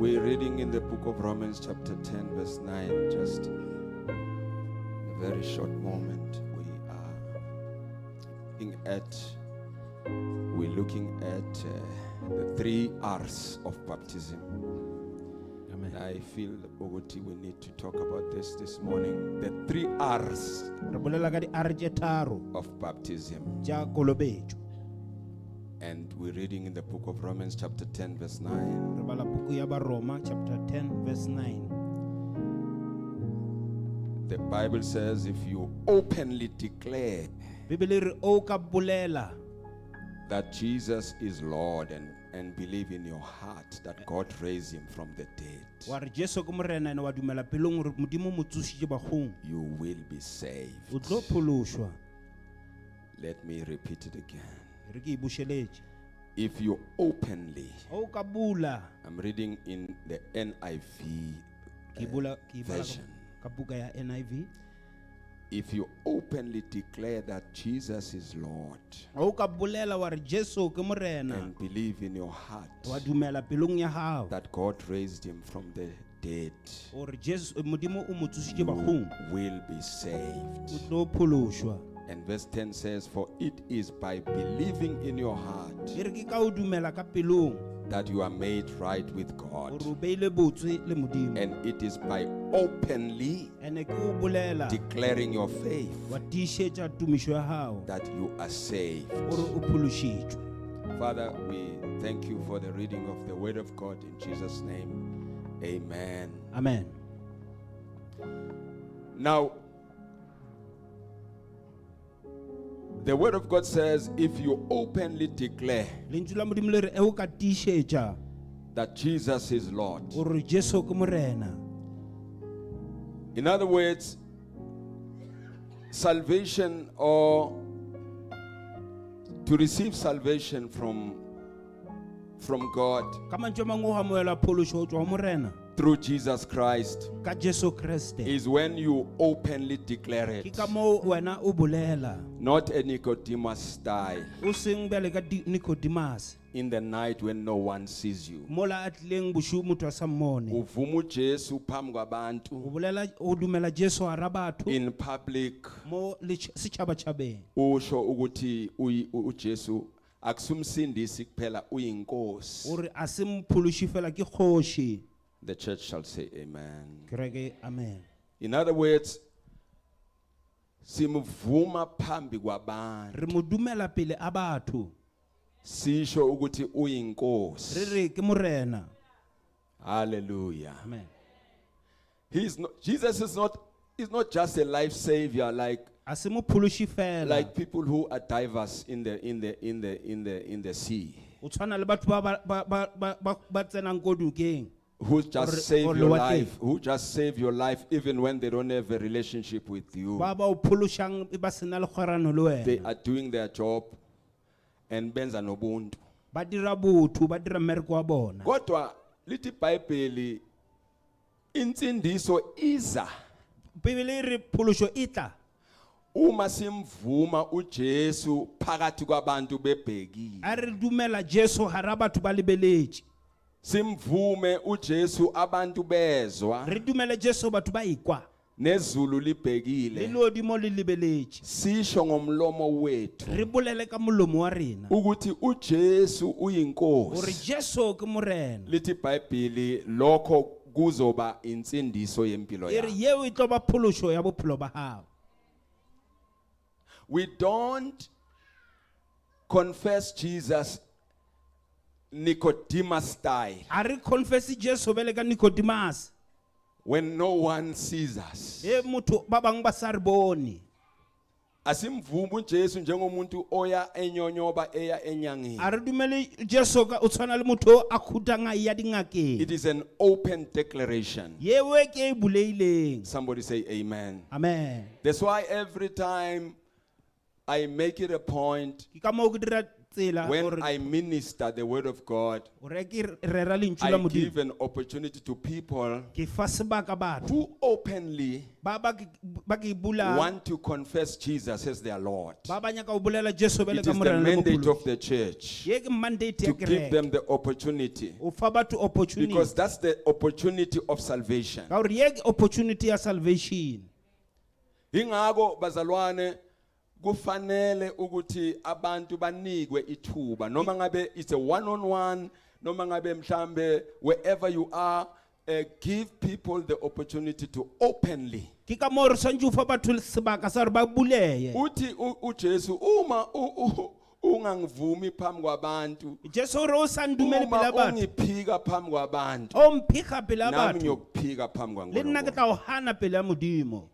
We're reading in the book of Romans chapter 10 verse 9, just a very short moment. We're looking at the 3 R's of baptism. Amen. I feel Ogoti, we need to talk about this morning. The 3 R's Re bolela ka di R tše tharo of baptism. tša kolobetšo. And we're reading in the book of Romans chapter 10 verse 9. Re bala puku ya Baroma chapter 10 verse 9. The Bible says if you openly declare Bibele re o ka bolela that Jesus is Lord and believe in your heart that God raised him from the dead, wa re Jesu ke morena ene wa dumela pelong gore modimo mo tsošitše bagong you will be saved. o tlo phološwa. Let me repeat it again. Re ke e bušeletše. If you openly, O ka bula I'm reading in the NIV ke bula version. ka buka ya NIV. If you openly declare that Jesus is Lord O ka bolela wa re Jesu ke morena and believe in your heart wa dumela pelong ya gago that God raised him from the dead, gore Jesu modimo o mo tsošitše you bagong will be saved. o tlo phološwa. And verse 10 says, for it is by believing in your heart E re ke ka o dumela ka pelong that you are made right with gore God. o beile botswe le modimo, And it is by openly ene ke o bolela declaring your faith wa tiišetša tumišo ya gago that you are saved. gore o phološitšwe. Father, we thank you for the reading of the word of God in Jesus' name. Amen. Amen. Now, the word of God says, if you openly declare Lentswe la modimo le re e o ka tiišetša that Jesus is Lord, gore Jesu ke morena. in other words, salvation or to receive salvation from God Ka mantšu a mangwe o amogelwa phološo go tšwa go morena through Jesus Christ ka Jesu Kriste. is when you openly declare Ke it, ka moo wena o bolela not a Nicodemus style o seng bjale ka Nicodemus in the night when no one sees you. mola a tlileng bošiu motho a sa mmone. Uvuma uJesu phambi O kwabantu bolela o dumela Jesu hara batho in public, mo setšhabatšhabeng. usho ukuthi uJesu akusumsindisi kuphela uyinkosi. Gore a se mphološi fela ke kgoši. The church shall say amen. Ke re ke amen. In other words, simuvuma phambi kwabantu, Re mo dumela pele a batho. sisho ukuthi uyinkosi. Re re ke morena. Hallelujah. Amen. Jesus is not just a life savior like A se mophološi fela. people who are divers in the sea, O tshwana le batho ba tsenang ko dukeng. who just Or save your lewatleng. life even when they don't have a relationship with you. Ba o phološang e ba sena le kgorano le They wena. are doing their job and benza nobuntu. Ba dira botho, ba dira mmereko wa bona. Kodwa lithi iBhayibheli insindiso iza Bibele e re phološo e tla uma simvuma uJesu phakathi kwabantu bebhekile. a re dumela Jesu hara batho ba lebeletše. Simvume uJesu abantu bezwa Re dumele Jesu batho ba ekwa. nezulu Le libhekile. lodimo le lebeletše. Sisho ngomlomo wethu Re bolele ka molomo wa rena ukuthi uJesu gore uyinkosi. Jesu ke morena. Lithi iBhayibheli lokho kuzoba insindiso yempilo E re yakho. yeo e tlo ba phološo ya bophelo ba gago. We don't confess Jesus Nicodemus style A re confesse Jesu bele ka Nicodemus. when no one sees us. E motho ba bang ba sa re bone. Asimvumi uJesu njengomuntu oya enyonyoba eya enyangeni. A re dumele Jesu ka o tshwana le motho a khutang a ya dingakeng. It is an open declaration. Yeo ke e buleileng. Somebody say amen. Amen. That's why every time I make it a point Ke ka moo ke dira tsela when I minister the word of God, o re ke rera lentswe I la give Modimo an opportunity to people ke fa sebaka batho who openly ba ke bula want to confess Jesus as their Lord. ba ba nyaka o bolela Jesu bele It ka is the morena le mandate mophološi. of the church Ye ke mandate ya to give kereke them the opportunity, o fa batho opportunity because that's the opportunity of salvation. ka gore ye ke opportunity ya salvation. Ingako bazalwane kufanele ukuthi abantu banikwe ithuba noma ngabe it's a one on one noma ngabe mhlambe wherever you are, give people the opportunity to openly Ke ka mo re santse o fa batho sebaka sa re ba buleye. uthi uJesu uma ungangivumi phambi kwabantu, Jesu o re o sa ndumele uma pele batho ungiphika phambi kwabantu, o mphiga pele nami batho ngiyokuphika phambi le nna ke kwaNkulunkulu. tla o hana pele ya Modimo.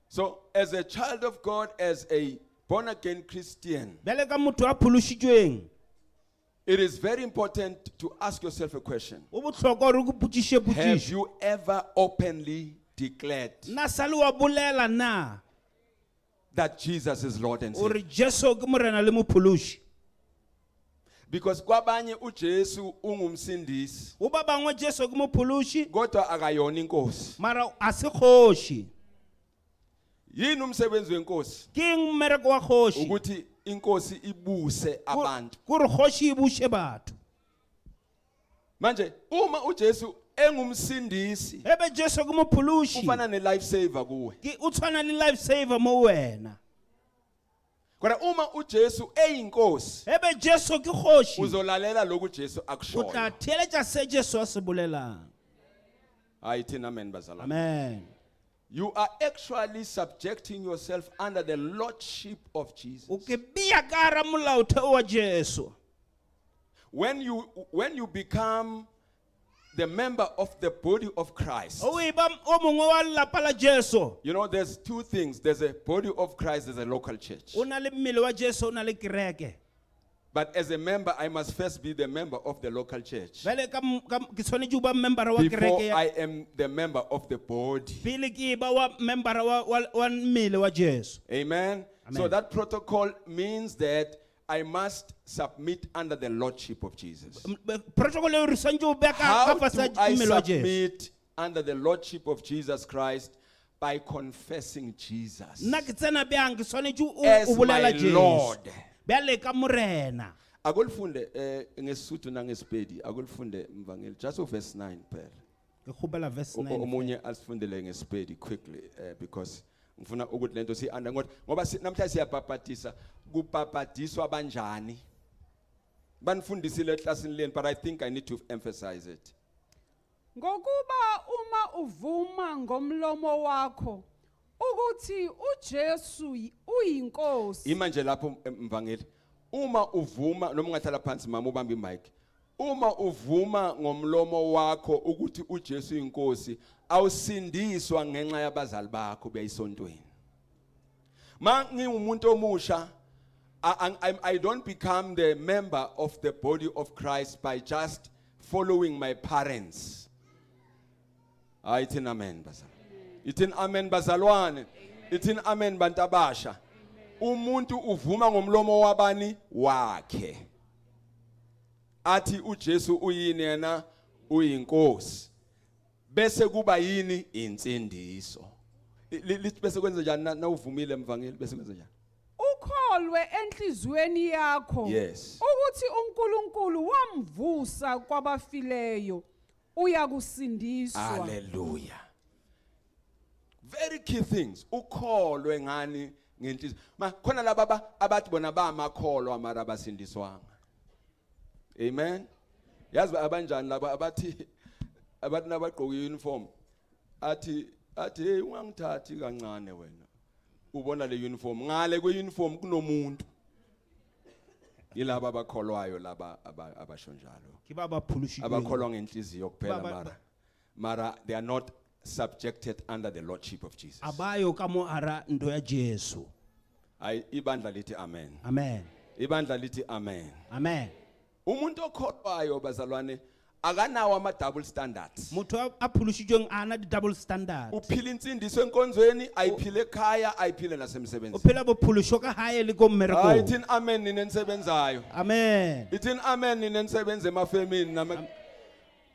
So as a child of God, as a born again Christian, Bele ka motho a phološitšweng it is very important to ask yourself a question. o botlhokwa gore o potšiše Have potšišo you ever openly declared nna sa le wa bolela na that Jesus is Lord and o Savior? re Jesu ke morena le mophološi? Because kwabanye uJesu ungumsindisi, o ba bangwe Jesu ke mophološi kodwa akayona inkosi. mara a se kgoši. Yini umsebenzi wenkosi? Ke eng mmereko wa kgoši? Ukuthi inkosi ibuse abantu. Kore kgoši e buše batho. Manje uma uJesu engumsindisi, Ebe Jesu ke mophološi ufana ne-life saver kuwe. o tshwana le life saver mo wena. Kodwa uma uJesu eyinkosi, Ebe Jesu ke kgoši uzolalela lokhu uJesu o akushoyo. tla theeletša se Jesu a se bolelang. Hayi thina amen bazalwane. Amen. You are actually subjecting yourself under the lordship of Jesus. O ke bea ka hara molaotheo wa Jesu. When you become the member of the body of Christ, O eba o mongwe wa lelapa la Jesu. you know there's two things. There's a body of Christ, there's a local church. O na le mmele wa Jesu, o na le kereke. But as a member, I must first be the member of the local church Bele ke tshwanetse o ba member wa before kereke ya I am the member of the body. pele ke ba wa member wa mmele wa Jesu. Amen. So Amen. that protocol means that I must submit under the lordship of Jesus. Protocol e re santse o bea ka How ka fase do I mmele wa Jesu. submit under the lordship of Jesus Christ? By confessing Jesus Nna ke tsena beang ke tshwanetse o as bolela my Jesu. Lord. Bele ka morena. Akulifunde ngesisuthu nangesipedi, akulifunde mvangeli just verse 9 phela. Ke kgopela verse 9. Omunye asifundele ngesipedi quickly because ngifuna ukuthi lento sianda ngoba namhlanje siyapapatisa kupapatiswa banjani. Banifundisile eklasini leni, but I think I need to emphasize it. Ngokuba uma uvuma ngomlomo wakho ukuthi uJesu uyinkosi, Imanje lapho mvangeli, uma uvuma noma ungahlala phansi mama ubamba imic, uma uvuma ngomlomo wakho ukuthi uJesu uyinkosi, awusindiswa ngenxa yabazali bakho beyisontweni. Ma ngingumuntu omusha, I don't become the member of the body of Christ by just following my parents. Itin amen bazalwane. Itin amen bazalwane. Itin amen bantabasha. Umuntu uvuma ngomlomo wabani wakhe athi uJesu uyini yena uyinkosi, bese kuba yini insindiso. Lithi bese kwenza njani na uvumile mvangeli, bese kwenza njani? ukholwe enhlizweni yakho Yes. ukuthi uNkulunkulu wamvusa kwabafileyo, uyakusindiswa. Hallelujah. Very key things. Ukholwe ngani ngenhliziyo. Ma khona laba abathi bona ba amakholwa mara abasindiswanga. Amen. Yazi abanjani laba abathi nabagqoka uniform athi hey ungangithathi kancane wena. Ubona le uniform ngale kwe uniform kunomuntu. Yilaba abakholwayo laba abasho njalo. Ke ba ba phološitšweng. Abakholwa ngenhliziyo kuphela mara they are not subjected under the lordship of Jesus. Abayo ka mo hara ndo ya Jesu. Ay ibandla lithi amen. Amen. Ibandla lithi amen. Amen. Umuntu okholwayo bazalwane akanawo ama double standards. motho a phološitšweng a na di-double standard Uphila insindiso enkonzweni, ayiphile ekhaya, ayiphile o nasemsebenzini. phela bophološo ka gae le ko Hayi mmerekong ithini amen nina enisebenzayo. amen Ithini amen nina enisebenza emafemini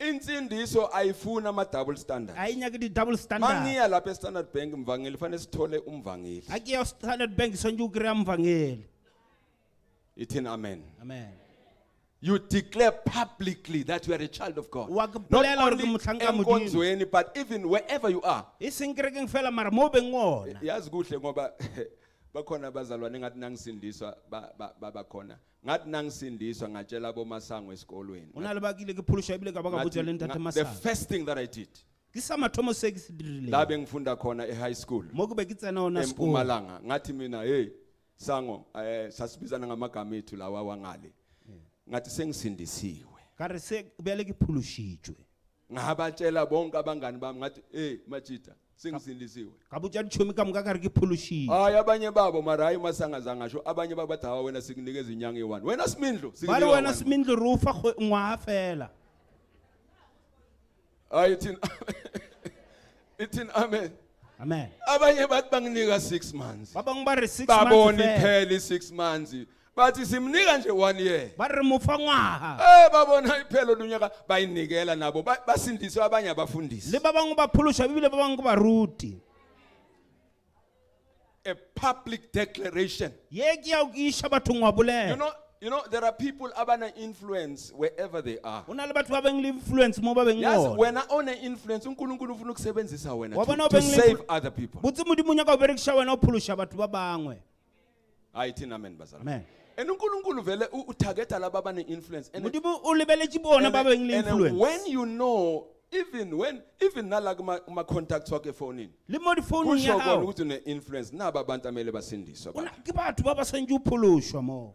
insindiso ayifuna ama double standards. a e nyake di-double standard Mangiya lapha eStandard Bank mvangeli fanele sithole umvangeli. a ke ya standard bank swantse o kry-a mvangeli Ithini amen. amen You declare publicly that you are a child of God. Wa ke Not bolela hore only ke motlhanka Modimo. enkonzweni but even wherever you are. e seng kerekeng fela mara mo beng ona Yazi kuhle ngoba bakhona abazalwane ngathi nangisindiswa bakhona. Ngathi nangisindiswa ngatshela abomasango esikolweni. o na le bakile ke phološo ebile ka ba ka botsa le ntate The masang first thing that I did, ke sa mathomo se ke se la dirileng bengifunda khona e-high school, mo ke be ke tsena ona sekolo eMpumalanga, ngathi mina hey sango sasibizana ngamagama ethu lawa wangale. Ngathi sengisindisiwe. ka re se bjale ke phološitšwe Ngabatshela bonke abangani bami ngathi hey Machita sengisindisiwe. ka botsa ditšhomi ka moka ka re ke phološitšwe Hayi abanye babo mara hayi masangazanga sho abanye babathi hawa wena sikunikeza inyanga e1. Wena Simindlo ba re sikunika wena one. semindlo re o fa ngwaga fela Hayi ithini ithini amen. amen Abanye bathi banginika 6 months. ba bangwe ba re 6 Babona months fela iphela i6 months. Bathi simnika nje 1 year. ba re mo fa ngwaga Babona iphelo lunyaka bayinikela nabo basindiswa abanye abafundisi. le ba bangwe ba phološwa ebile ba bangwe ke baruti A public declaration. ye ke ya ke iša bathong wa bolela You know there are people abana influence wherever they are. go na le batho ba beng le influence mo ba beng Yes, gona when I own an influence, uNkulunkulu ufuna ukusebenzisa wena Wa bona to o beng le save other people. botse modimo nyaka o berekiša wena o phološa batho ba bangwe Hayi thina amen bazalwane. amen And uNkulunkulu vele utargeta laba abane influence. And modimo o lebeletše bona ba beng le and influence when you know even nala kuma contacts wakhe efonini. le mo difounung Kusho ya kona gago ukuthi une influence naba abantu amele basindiswa. Bona ke batho ba ba santse o phološwa mo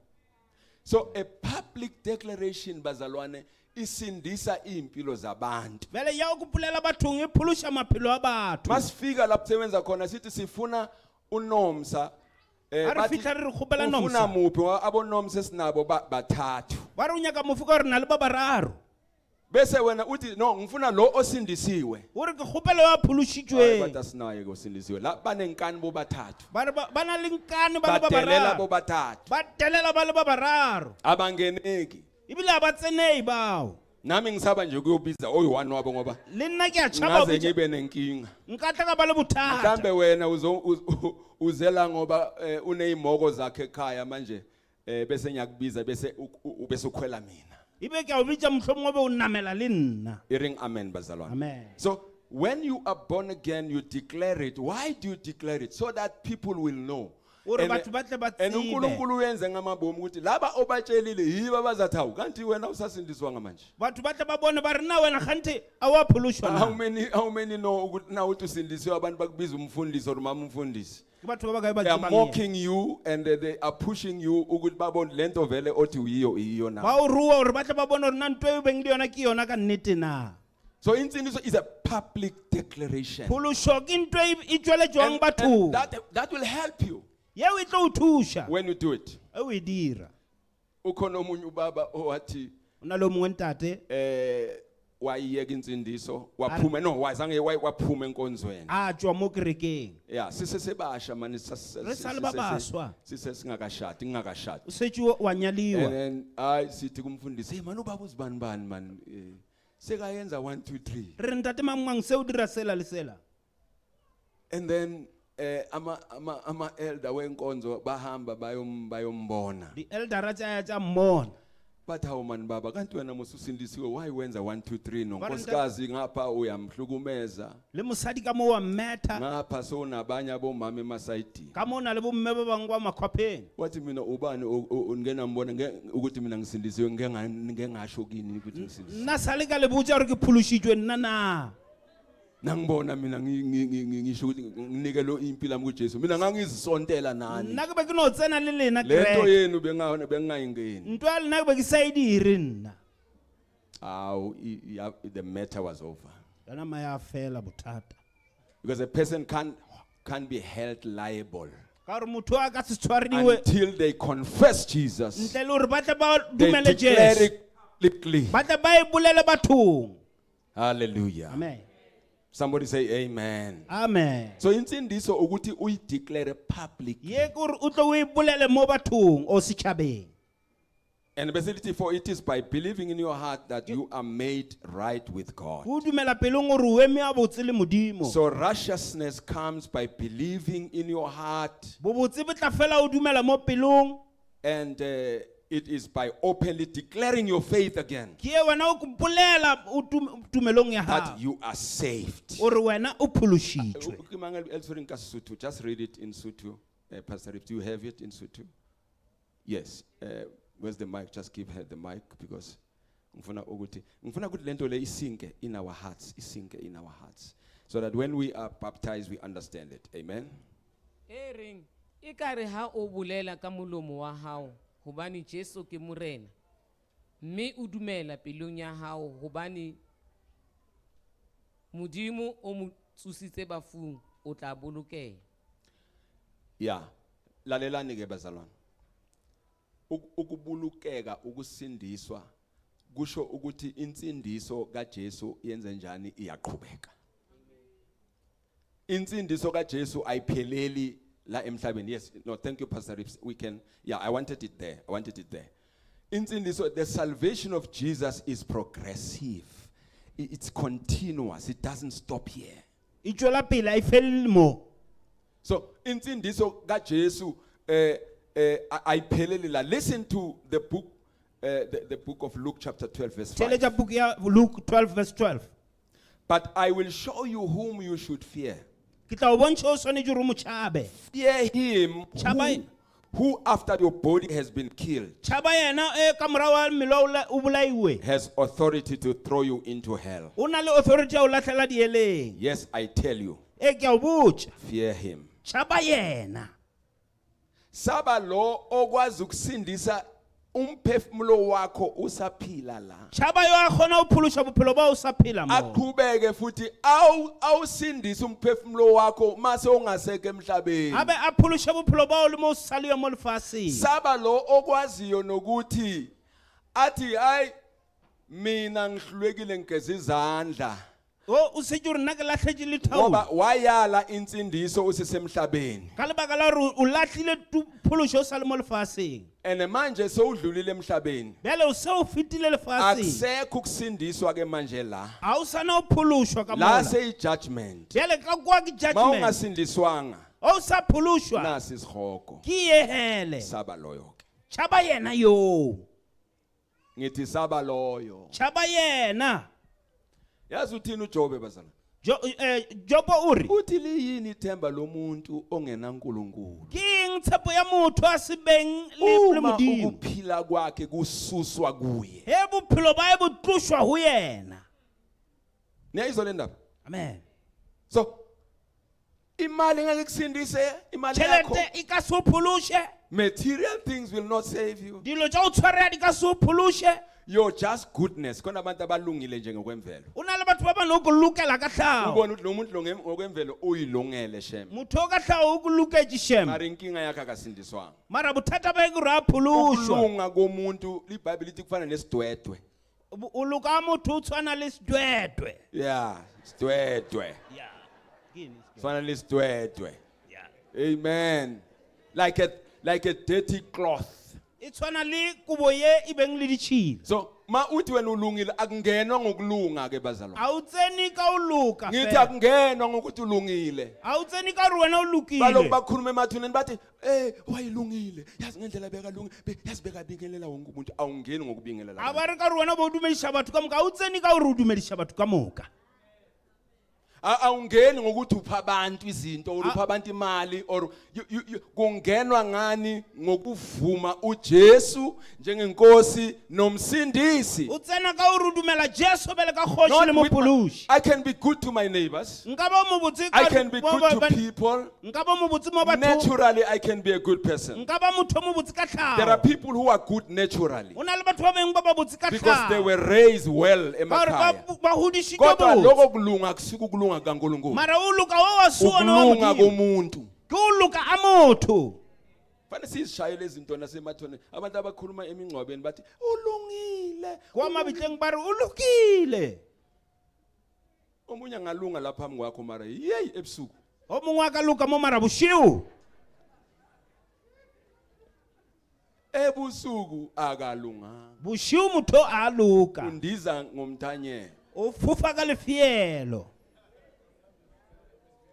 So a public declaration bazalwane isindisa impilo zabantu. vele ya o kopolela bathong e phološa maphelo a batho Masifika lapho sebenza khona sithi sifuna uNomsa a re bathi fitlha re re kgopela ufuna nomsa muphi abonomsa esinabo bathathu. ba re o nyaka mofuka re na le ba bararo Bese wena uthi no ngifuna lo osindisiwe. o re ke kgopelo ya phološitšweng Bathi asinaye ke osindisiwe. La banenkani bo bathathu. ba re ba na le nkane ba le ba Badelela bo bararo bathathu. ba telela ba le ba bararo Abangeneki. ebile a ba tsenei bao Nami ngisaba nje ukuyobiza oyi-1 wabo ngoba le nna ke a tšhaba ngaze ngibe nenkinga. nka tla ka ba le bothata Mhlambe wena uzela ngoba uneyimoko zakhe ekhaya manje bese ngiyakubiza bese bese ukhwela mina. ebe ke a o bitša mohlomongwe be o namela le nna Iring amen bazalwane. amen So when you are born again, you declare it. Why do you declare it? So that people will know. ore And- batho ba tle ba And tsebe uNkulunkulu uyenze ngamabomu ukuthi laba obatshelile yiba bazathi hawu kanti wena usasindiswa ngamanje. batho ba tle ba bone ba re na wena gante a wa phološwa How na many know ukuthi na uthi usindisiwe abantu bakubiza umfundisi or mama umfundisi. ke batho ba ba kae ba They are tsebang yena. mocking you and they are pushing you ukuthi babone lento vele othi uyiyo na. ba o rua gore ba tle ba bone gore na ntho e o beng le yona ke yona ka nnete na So insindiso is a public declaration. phološo ke ntho e tšweletšwang And bathong that will help you yeo e tlo o thuša when you do it. e o e dira Ukhona omunye ubaba owathi o na le o mongwe ntate wayiyeka insindiso waphuma no wazange waphuma enkonzweni. a tšwa mo kerekeng Yeah, sisesebasha manje Re sa le ba baswa. sisesingakashadi ngingakashadi. o setse wa And nyaliwa then I sithi kumfundisi hey man ubaba uzibani bani man sekayenza 1 2 3. re re ntate mamang se o dira sela le sela And then ama elder wenkonzo bahamba bayombona. di-eldera tša tša mmona Bathi hawu man baba kanti wena mususindisiwe why wenza 1 2 3 no Ba re nkosikazi ngapha uyamhlukumeza le mosadi ka mo wa mmetha ngapha sonabanye abomama emasayidini. ka mo o na le bomme ba bangwe ba makhwapheng Wathi mina ubani ungenambona ukuthi mina ngisindisiwe ngeke ngasho kini ukuthi ngisindisiwe. nna sa le ka le botsa gore ke phološitšwe nna na Nangibona mina ngisho ukuthi nginikelo impilo yami kuJesu. Mina ngangizisontela nani. nna ke be ke no tsena le lena Lento kereke yenu bengayingeni. ntho ya lena ke be ke sa e dire nna The matter was over. yona ma ya fela bothata Because a person can't be held liable ka gore motho a ka se tshwarediwe until they confess Jesus. ntle le gore ba tle ba They dumele declare jesu it publicly. ba tle ba e bolele bathong. Hallelujah. Amen. Somebody say amen. Amen. So insindiso ukuthi uyideclare publicly. Ye gore o tlo o e bolele mo bathong o setšhabeng. And basically, for it is by believing in your heart that you are made right with God. O dumela pelong gore o eme a botse le Modimo. So righteousness comes by believing in your heart, Bobotse bo tla fela o dumela mo pelong. and it is by openly declaring your faith again Ke ye wena o bolela o tumelong ya that hao. you are saved. Ore wena o phološitšwe. Just read it in Sotho. Pastor, if you have it in Sotho. Yes. Where's the mic? Just give her the mic because ngifuna ukuthi lento le isinke in our hearts, so that when we are baptized we understand it. Amen. Ering, ikare ha o bolela ka molomo wa hao, hobane Jesu ke morena. Mme o dumela pelong ya hao hobane Modimo o mo tsusitse bafung, o tla bolokeha. Yeah. Lalelani ke bazalwane. Ukubulukeka ukusindiswa kusho ukuthi insindiso kaJesu yenze njani iyaqhubeka. Insindiso kaJesu ayipheleli la emhlabeni. Yes, no, thank you Pastor Rips. We can, yeah, I wanted it there. Insindiso, the salvation of Jesus is progressive. It's continuous. It doesn't stop here. E tswela pele a e felele mo. So insindiso kaJesu ayipheleli la. Listen to the book the book of Luke chapter 12 verse 5. Theletša book ya Luke 12 verse 12. But I will show you whom you should fear. Ke tla o bontsha o swanetše gore o mo tšhabe. Fear him Tšhaba who after your body has been killed tšhaba yena ka morago wa mmele o bolaiwe. has authority to throw you into hell. O na le authority ya o lahlela dieleng. Yes, I tell you, Ke a o botša. fear him. Tšhaba yena. Saba lo okwazi ukusindisa umphefumulo wakho usaphila la. Tšhaba yo a kgona go phološa bophelo ba o sa phela mo. Aqhubeke futhi awusindisa umphefumulo wakho mase ungaseke emhlabeni. Abe a phološa bophelo ba o le mo o sa le yo mo lefatsheng. Saba lo okwaziyo nokuthi athi hayi mina ngihlulekile ngigeza izandla O se gore nna ke latlhetše le ngoba thaulu. wayala insindiso usisemhlabeni. Ka lebaka la gore o latlhile phološo o sa le mo lefatsheng. And manje sewudlulile emhlabeni. Bjale o se o fetile lefatsheng. Akusekho ukusindiswa ke manje la. A o sa na o phološwa ka La mola. seyi judgment. Bjale ka kwa ke Ma judgment. ungasindiswanga O sa phološwa. nasi isihogo. Ke ye hele. Saba loyo ke. Tšhaba yena yo. Ngithi saba loyo. Tšhaba yena. Yazi uthini uJobe bazalwane? Jobo o re. Uthi liyini ithemba lomuntu ongenaNkulunkulu? Ke eng tshepo ya motho a se beng le Uma Modimo. ukuphila kwakhe kususwa kuye. He bophelo ba e bo tlošwa ho yena. Niyayizwa le ndaba? Amen. So imali ngeke kusindise imali yakho. Tšhelete e ka se o phološe. Material things will not save you. Dilo tša o tshwarea di ka se o phološe. Your just goodness. Khona abantu abalungile nje ngokwemvelo. O na le batho ba bang o go lokela ka tlhago. Ubona ukuthi lo muntu ngokwemvelo uyilungele shem. Motho o ka tlhago o go loketše shem. Mara inkinga yakhe akasindiswanga. Mara bothata ba e gore a phološwa. Ukulunga komuntu liBhayibheli lithi kufana nesidwedwe. O loka motho o tshwana le sedwedwe. Yeah, sidwedwe. Kufana nesidwedwe. Amen. Like a dirty cloth. E tshwana le kobo ye e beng le ditšhila. So ma uthi wena ulungile akungenwa ngokulunga ke bazalwane. A o tsene ka o loka Ngithi fela. akungenwa ngokuthi ulungile. A o tsene ka gore wena o Balokhu lokile. bakhuluma emathuneni bathi wayilungile. Yazi ngendlela beka lunga. Yazi beka bingelela wonke umuntu awungeni ngokubingelela. A ba re ka gore wena bo dumediša batho ka moka. A o tsene ka gore o dumediša batho ka moka. Awungeni ngokuthi upha abantu izinto or upha abantu imali or kungenwa ngani ngokuvuma uJesu njengenkosi nomsindisi. O tsena ka gore o dumela Jesu bele ka kgoši le mophološi. I can be good to my neighbors. Nka ba mo botse I ka can be good to people. Nka ba mo botse mo bathong. Naturally, I can be a good person. Nka ba motho mo botse ka There are tlhago. people who are good naturally O na le batho ba beng ba ba botse ka because they tlhago. were raised well Ka gore emakhaya. ba hodišitšwe Kodwa botse. lokho kulunga akusiku kulunga kaNkulunkulu. Mara o loka wa wa suwa na wa Ukulunga Modimo. komuntu. Ke o loka a motho. Fanele sizishayele izinto nasemathoneni. Abantu abakhuluma emingcwabeni bathi ulungile. kwa mabitleng ba re o lokile Omunye angalunga lapha phambi kwakho mara hey ebusuku. o mongwe a ka loka mo mara boshiu Ebusuku akalunganga. boshiu motho a loka Undiza ngomthanyelo. o fofa ka lefielo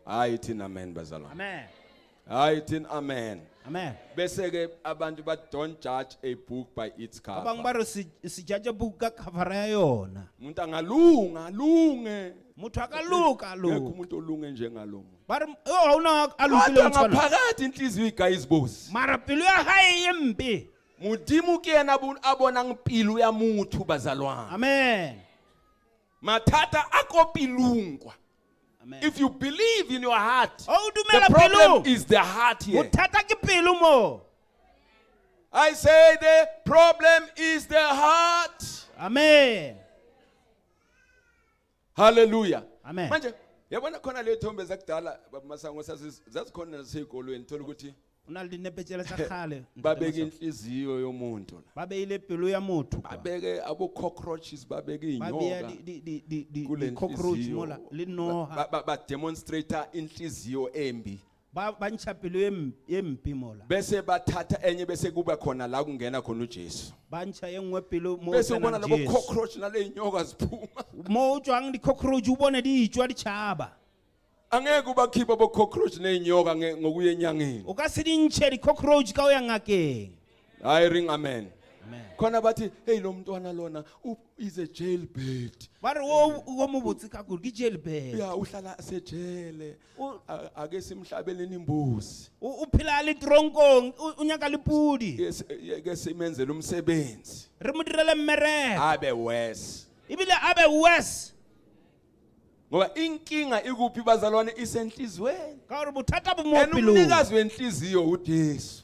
Hayi thina amen bazalwane. amen Hayi thina amen. amen Bese ke abantu ba don't judge a book by its abang cover. ba re se jaja buku ka khavara ya yona Umuntu angalunga, alunge. motho a ka loka a Ngeke loka umuntu olunge njengalomo. ba re o una a lokile Kodwa motshwana ngaphakathi inhliziyo igayizibosi. mara pelo ya hae e mpe Modimo ke yena abonang pilo ya motho bazalwane. amen Mathata akopilungwa. amen If you believe in your heart, o the dumela problem pelo is the heart here. bothata ke pelo mo I say the problem is the heart. amen Hallelujah. amen Manje yabona khona le thombe zakudala masango zazikhona nasey'kolweni thola ukuthi una le dinepetsele tsa kgale babeke inhliziyo yomuntu la. ba beile pelo ya motho kwa. Babeke abo cockroaches babeke ba beya inyoka kule cockroach mola le noha ba demonstrate inhliziyo embi ba ntsha pelo e mpe mola bese bathatha enye bese kuba khona la kungena khona uJesu ba ntsha e nngwe pelo mo bese tsenang ubona labo Jesu. cockroach nale inyoka ziphuma mo o tswang di-cockroach o bone di tswa di tšhaba angeke ubakhipha abo cockroach neinyoka ngokuya enyangeni o ka se di ntshe di-cockroach ka o ya ngakeng hayi ring amen amen khona bathi hey lo mntwana lona is a jailbird ba re o mo botse ka kore ke jailbird ya uhlala asejele O- ake simhlabeleni imbuzi o phela a le tronkong o nyaka le pudi ke simenzele umsebenzi re mo direle mmereko abe worse ebile a be worse ngoba inkinga ikuphi bazalwane isenhlizweni ka gore bothata bo mo and pelong umnikazi wenhliziyo uJesu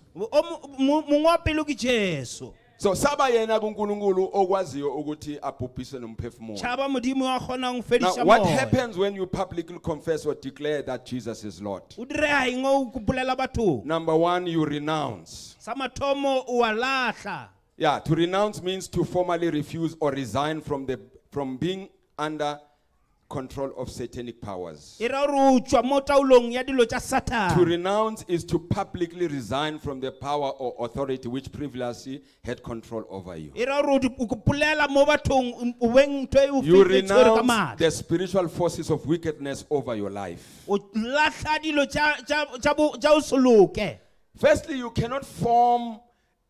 mongwe wa pelo ke jesu so saba yena kuNkulunkulu okwaziyo ukuthi abhubhise nomphefumulo. tšhaba modimo wa kgonang go Now fedisa what moya happens when you publicly confess or declare that Jesus is Lord? o direga eng o kopolela bathong Number 1, you renounce. sa mathomo o a latlha Yeah, to renounce means to formally refuse or resign from being under control of satanic powers. e ra gore o tswa mo taolong ya dilo tša To satane renounce is to publicly resign from the power or authority which previously had control over you. e ra gore o kopolela mo bathong o beng ntho e o You tshwere ka renounce maatla the spiritual forces of wickedness over your life. o latlha dilo tša o se loke Firstly, you cannot form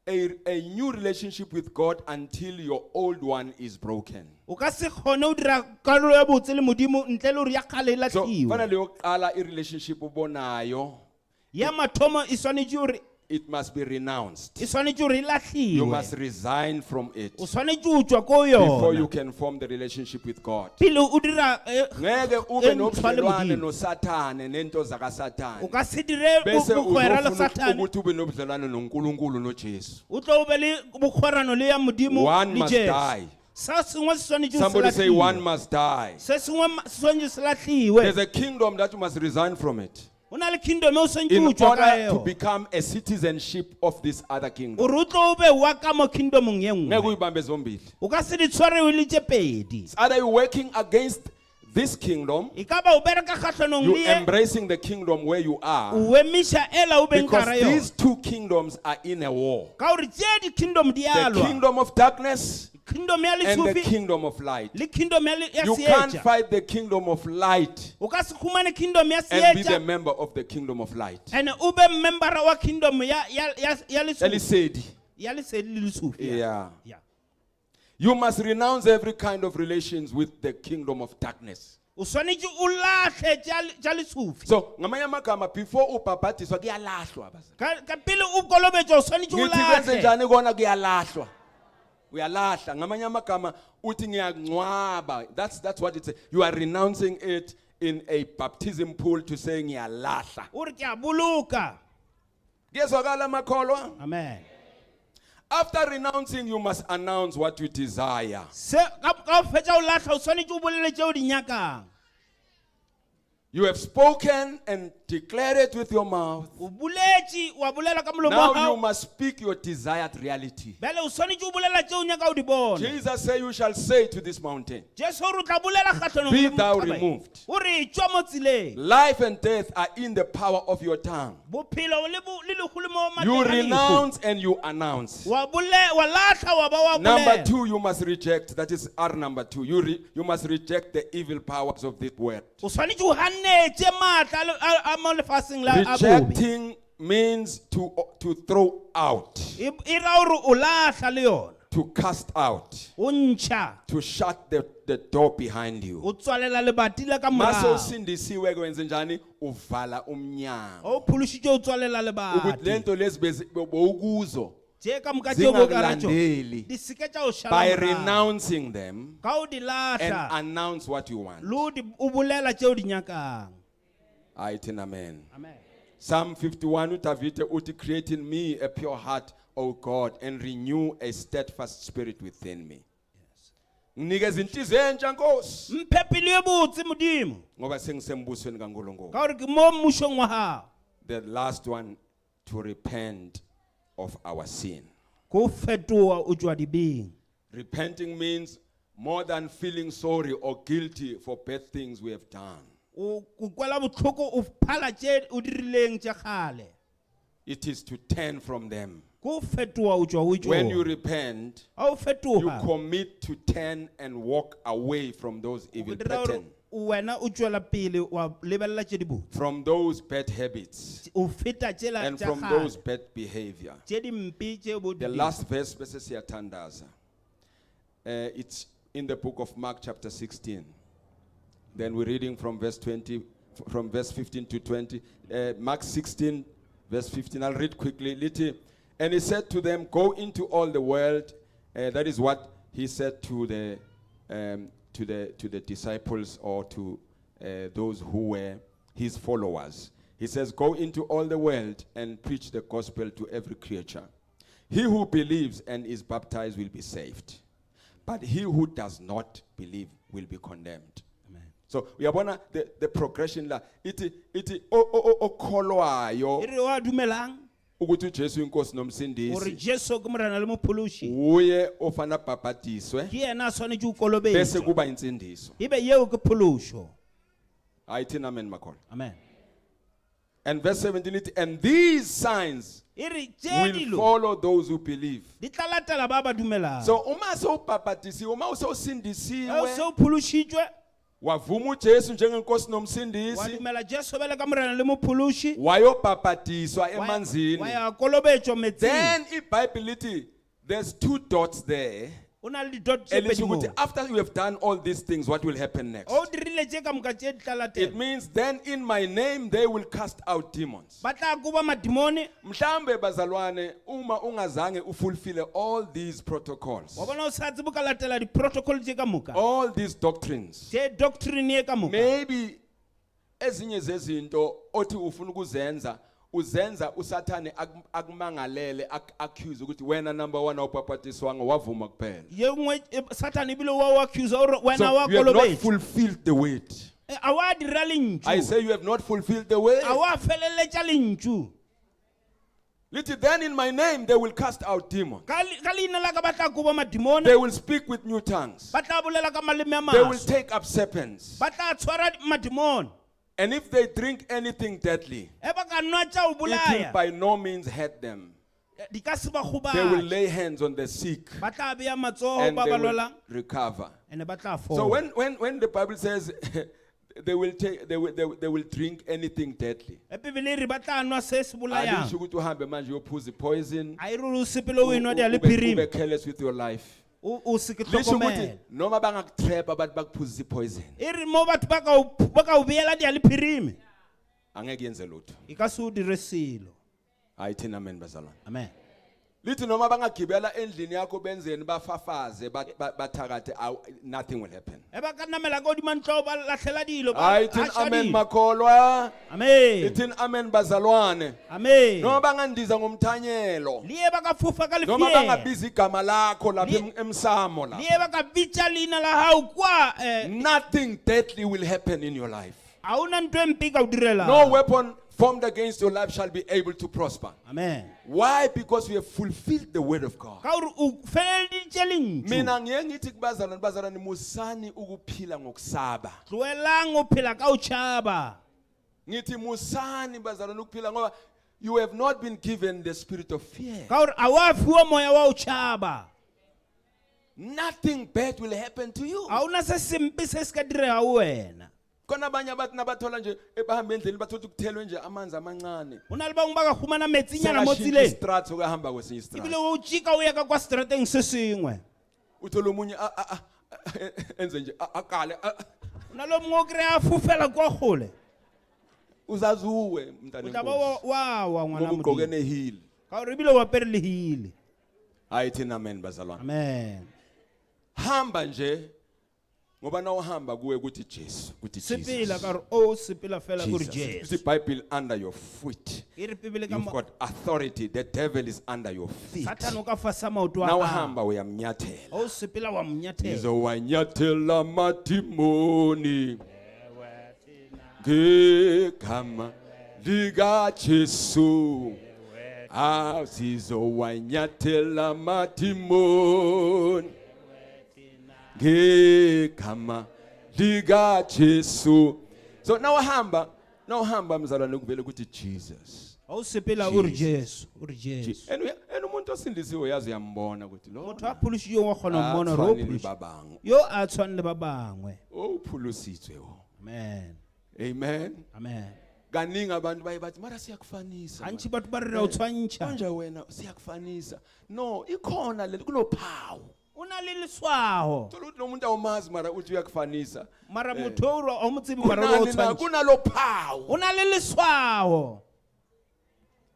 a new relationship with God until your old one is broken. o ka se kgone o dira karolo ya botse le modimo ntle le gore ya kgale e So, latlhiwe fanele yokuqala i-relationship ubonayo, ya mathomo e swanetše gore it must be renounced. e swanetše gore e You must latlhiwe resign from it o swanetše o tswa ko before you yona can form the relationship with God. pele o dira Ngeke ube ntshwa le nobudlelwane Modimo. noSathane nento o zakaSathane. ka se dire Bese bogwera le uzofuna satane ukuthi ube nobudlelwane noNkulunkulu noJesu. o tlo o be le bogwerano le ya modimo One le must jesu die. sa sengwe se swanetše se Somebody say one latlhiwe must die. se sengwe se swanetše se latlhiwe There's a kingdom that you must resign from it o na le kingdom e o swanetše in o tswa ka order to eo become a citizenship of this other kingdom. gore o tlo o be wa ka mo kingdomong ye Ngeke nngwe uyibambe zombili. o ka se di tshware o le tše pedi It's either you're working against this kingdom, e ka ba o bereka kgatlhanong you le ye embracing the kingdom where you are, o emiša ela o beng because kara yona these two kingdoms are in a war. ka gore tše di-kingdom di a The lwa kingdom of darkness kingdom ya and the letsofi kingdom of light. le kingdom ya You can't seetša fight the kingdom of light o ka se khumane kingdom ya and be the seetša member of the kingdom of light. and o be membera wa kingdom ya lesedi Elisedi. ya lesedi le lesufi Yeah. Yeah. You must renounce every kind of relations with the kingdom of darkness. o swanetše o latlhe tša lesufi So, ngamanye amagama before ubhabhadiswa kuyalahlwa bazalwane. ka pele o kolobetša o swanetše o Ngithi kwenze latlhe njani kona kuyalahlwa. Uyalahla ngamanye amagama uthi ngiyangcwaba. That's what it says. You are renouncing it in a baptism pool to say ngiyalahla. o re ke a boloka Kuyezwakala makholwa? amen After renouncing, you must announce what you desire. se ka o fetša o latlha o swanetše o bolele tšeo di nyakang You have spoken and declared it with your mouth. o buletše wa bolela ka molomo Now wa you hao must speak your desired reality. bjale o swanetše o bolela tšeo o nyaka o di bona Jesus said, you shall say to this mountain, jesu o re o tla bolela kgahlano be le thou mothaba e. removed. o re tšwa mo tseleng Life and death are in the power of your tongue. bophelo le lehu le mo You matleng a lehu. renounce and you announce. wa lahla wa ba wa Number bolela 2, you must reject. That is R number 2. You must reject the evil powers of this world. o swanetše o ganetše maatla a mo lefaseng la a bobe Rejecting means to throw out, e ra gore o lahla le yona to cast out, o ntšha to shut the door behind you. o tswalela lebati la ka Mase morago usindisiwe kwenze njani? Uvala umnyango. o phološitše o tswalela Ukuthi lebati lento lezi bowukuzo tše ka moka tšeo bo ka ratšo zingakulandeli. di seke tša o šala By morago. renouncing them ka o di and lahla announce what you want. le o bolela tšeo di nyakang Amen. Amen. amen Psalm 51 Davide uthi, create in me a pure heart, O God, and renew a steadfast spirit within me. Nginikeza inhliziyo entsha Nkosi, mphe pelo e botse modimo ngoba sengisembusweni kaNkulunkulu. ka gore ke mo mmušong wa gago The last one, to repent of our sin. ko fetoa o tšwa dibeng Repenting means more than feeling sorry or guilty for bad things we have done. o kwela bohloko o phala tše o dirileng tša kgale It is to turn from them. ko fetoa o tšwa o When you tšo repent, a o you fetoga commit to turn and walk away from those evil o dira gore patterns, wena o tšwela pele wa lebelela tše di botse from those bad habits, o feta tšela and tša from those kgale bad behavior. tše dimpe tše bo The last verse, bese siyathandaza. It's in the book of Mark chapter 16. Then we're reading from verse 20, from verse 15 to 20. Mark 16, verse 15. I'll read quickly. And he said to them, go into all the world. That is what he said to the disciples, or to those who were his followers. He says, go into all the world and preach the gospel to every creature. He who believes and is baptized will be saved, but he who does not believe will be condemned. Amen. So uyabona the progression la iti okholwayo e re wa dumelang ukuthi uJesu inkosi gore nomsindisi jesu ke morena le mophološi uye ofana baptiswe ke yena a swanetše o bese kolobetša kuba insindiso. ebe yeo ke phološo Ayithi amen makhona. amen And verse 17 it, and these signs e re tše will dilo follow those who believe. di tla latela ba ba dumelang So uma sewubhaphathisiwe, uma eo usewusindisiwe, se o phološitšwe wavuma uJesu njengenkosi wa nomsindisi, dumela jesu bele ka morena le mophološi wayobhaphathizwa emanzini, wa ya kolobetšwa metsing then iBhayibheli lithi there's 2 dots there. o na le didot tše Elithi pedi mo ukuthi after you have done all these things, what will happen next? o dirile tše ka moka tše di tla It latela means then in my name they will cast out demons. ba tla kuba madimoni Mhlambe bazalwane, uma ungazange ufulfill all these protocols, wa bona o sa tsebe ka latela di-protocol tše ka moka all these doctrines, tše doctrine ye ka moka maybe ezinye zezinto othi ufuna ukuzenza uzenza usathane akumangalele accuse ukuthi wena number 1 awubhaphatiswanga wavuma kuphela. ye nngwe satane ebile wa o accusa gore wena So wa you have not kolobetša fulfilled the word. a wa dira lentšu I say you have not fulfilled the word. a wa feleletša lentšu Little then in my name they will cast out demons. ka leina la ka ba tla kuba madimone They will speak with new tongues. ba tla bolela ka maleme a They will maso take up serpents. ba tla tshwara madimone And if they drink anything deadly, e ba ka nwa tša o it will bolaya by no means hurt them. di ka se ba They will gobatše lay hands on the sick ba tla beya matsogo and ba they ba will lwalang recover. ande ba tla So fola when the Bible says they will drink anything deadly, e bibele e re ba tla nwa se se bolayang alisho ukuthi uhambe manje uyophuza poison, a e re o sepele o e nwa di a le phirimi ube careless with your life. o se ke Lisho ukuthi hlokomele noma bangakutrap abantu bakuphuzisa poison, e re mo batho ba ka o beela di a le phirimi angeke yenze lutho. e ka se o dire selo Ayithina amen bazalwane. amen Lithi noma bangagibela endlini yakho benzeni bafafaze bathakathe, nothing will happen. e ba ka namela ka odima ntlo ba latlhela dilo ba Ayithina hasha amen dilo. makholwa. amen Ithini amen bazalwane. amen Noma bangandiza ngomthanyelo, liye ba ka fofa ka noma lefiela bangabiza igama lakho lapha emsamo la, liye ba ka bitša leina la hao kwa nothing deadly will happen in your life. Awuna nto empi ka o direla. No weapon formed against your life shall be able to prosper. Amen. Why? Because we have fulfilled the word of God. Ka uri o feleleditše lentswe. Mina ngiye ngithi kubazalwane musani ukuphila ngokusaba. Tloelang o phela ka o tšhaba. Ngithi musani bazalwane ukuphila ngoba you have not been given the spirit of fear. Ka uri a wa fiwa moya wa o tšhaba. Nothing bad will happen to you. Awuna se sempe se se ka direga ho wena. Kona abanye abantu nabathola nje ebahamba endleleni bathola ukuthelwe nje amanzi amancane. Ho na le bangwe ba ka fumana metsinyana mo Sekashintsha tseleng. istraat okahamba kwesinye istraat. Ebile o tšika o ya ka kwa seterateng se sengwe. Uthola omunye enze nje akale Ho na le mongwe o kry-a a fofela kwa kgole. uzazuwe O mntana tla ba wenkosi. wa ngwana Ngoba ugqoke Modimo. nehili. Ka uri ebile o apere lehile. Ayithi amen bazalwane. Amen. Hamba nje ngoba na uhamba kuwe ukuthi Jesu, ukuthi Sepela Jesus. ka uri o sepela fela uri Jesus. Jesu. The Bible under your foot. E re Bibele ka You've mo got authority. The devil is under your feet. Satan o ka fasa maoto a Na hao. uhamba uyamnyathela. O sepela wa mnyathela. Izowanyathela matimoni ngegama lika Jesu. Sizowanyathela matimoni ngegama lika Jesu. So now hamba mzalwane kuvele ukuthi Jesus. O sepela uri Jesu, uri Jesu. And umuntu osindisiwe yazi uyambona ukuthi lo Motho a pholositsweng wa kgona ho mmona hore o atshwane le pholositswe. ba bangwe. Yo a tshwane le ba bangwe. O pholositswe o. Amen. Amen. Amen. Kaningi abantu baye bathi mara siyakufanisa. Gantši batho ba re ra o tshwantšha. Manje wena siyakufanisa. No, ikhona le kulophawu. O na le leswago. Thola ukuthi nomuntu awumazi mara uthi uyakufanisa. Mara motho o re a mo tsebe mara o tshwantšha. Kunalophawu O na le leswago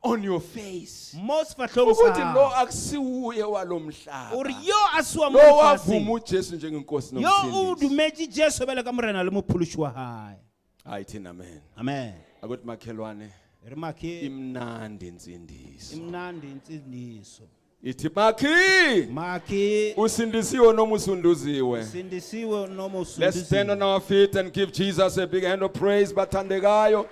on your face. mo sefahlong Ukuthi sa lo hao. akusiwuye walomhlaba. O re yo a siwa mo Lo lefatsheng. wavuma uJesu njengenkosi Yo o nomsindisi. dumetse Jesu bele ka morena le mophološi wa hae. Ayithi amen. Amen. Akuthi makhelwane Re makhe imnandi insindiso. imnandi insindiso. Ithi makhi Makhe usindisiwe noma usunduziwe. sindisiwe noma Let's stand on usindisiwe. our feet and give Jesus a big hand of praise bathandekayo.